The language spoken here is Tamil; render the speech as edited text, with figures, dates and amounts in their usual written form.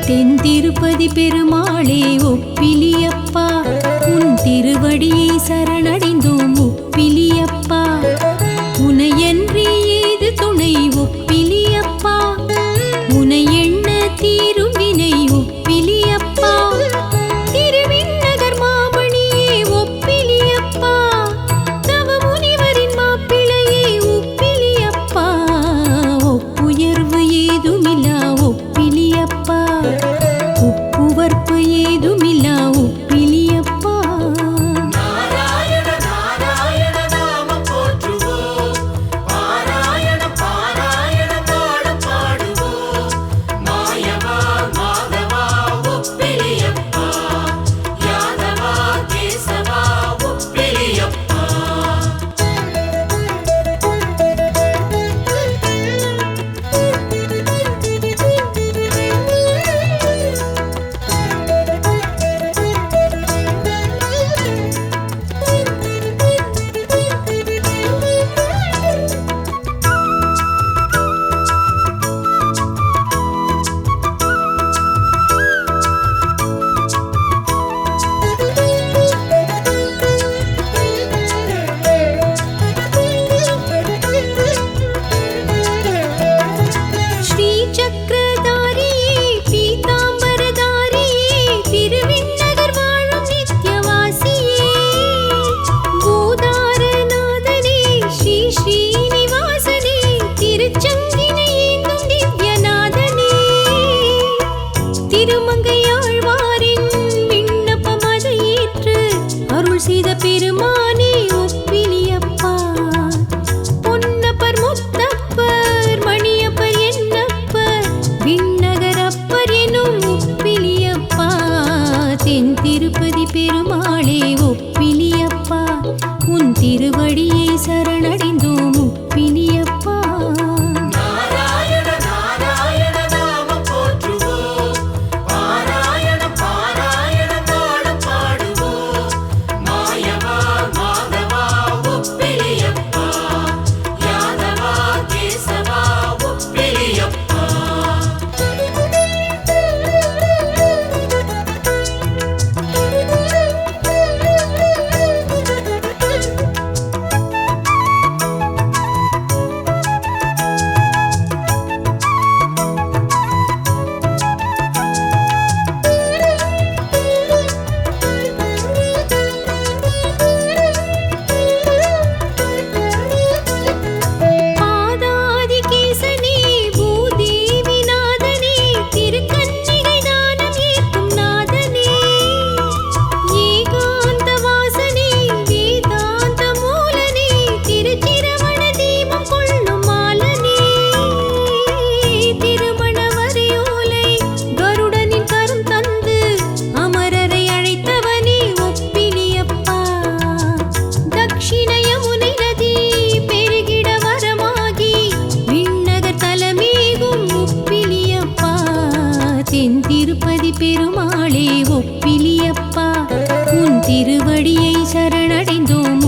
தென் திருப்பதி பெருமாளே ஒப்பிலியப்பா, உன் திருவடியை சரணடைந்தோம் ஒப்பிலியப்பா. உனையன்றி ஏது துணை ஒப்பிலியப்பா, உனை எண்ண தீரும் வினை ஒப்பிலியப்பா. திருவிண்ணகர் மாமணியே ஒப்பிலியப்பா, தவ முனிவரின் மாப்பிளையே ஒப்பிலியப்பா. ஒப்புயர்வு ஏதுமில்லா ஒப்பிலியப்பா, ஒப்புவர்ப்பு ஏதுமில்லா ஒப்பிலியப்பா. நாராயண நாராயண நாமம் போற்றுவோம், பாராயண பாராயண பாடம் பாடுவோம். மாயவா மாதவா ஒப்பிலியப்பா, யாதவா கேசவா ஒப்பிலியப்பா. ஸ்ரீ சக்கரதாரியே பீதாம்பரதாரியே, திருவிண்ணகர் வாழும் நித்யவாசியே. பூதாரநாதனே ஸ்ரீ ஸ்ரீனிவாசனே, திருச்சங்கினை ஏந்தும் திவ்யநாதனே. திருமங்கையாழ்வாரின் விண்ணப்பம் அதை ஏற்று அருள் செய்த பெருமானே ஒப்பிலியப்பா. பொன்னப்பர் முத்தப்பர் மணியப்பர் என்னப்பர், விண்ணகரப்பர் எனும் ஒப்பிலியப்பா. தென் திருப்பதி பெருமாளே ஒப்பிலியப்பா, உன் திருவடியை சரணடைந்தோம் ஒப்பிலியப்பா. நாராயண நாராயண நாமம் போற்றுவோம், பாராயண பாராயண பாடம் பாடுவோம். மாயவா மாதவா ஒப்பிலியப்பா, யாதவா கேசவா ஒப்பிலியப்பா. பாதாதிகேசனே பூதேவிநாதனே, திருக்கன்னிகை தானம் ஏற்கும் நாதனே. ஏகாந்த வாசனே வேதாந்த மூலனே, திருச்சிரவண தீபம் கொள்ளும் மாலனே. திருமண வரையோலை கருடனின் கரம் தந்து அமரரை அழைத்தவனே ஒப்பிலியப்பா. தக்ஷிண யமுனை நதி பெருகிட வரமாகி விண்ணகர் தலமேகும் ஒப்பிலியப்பா. தென் திருப்பதி பெருமாளே ஒப்பிலியப்பா, உன் திருவடியை சரணடைந்தோம்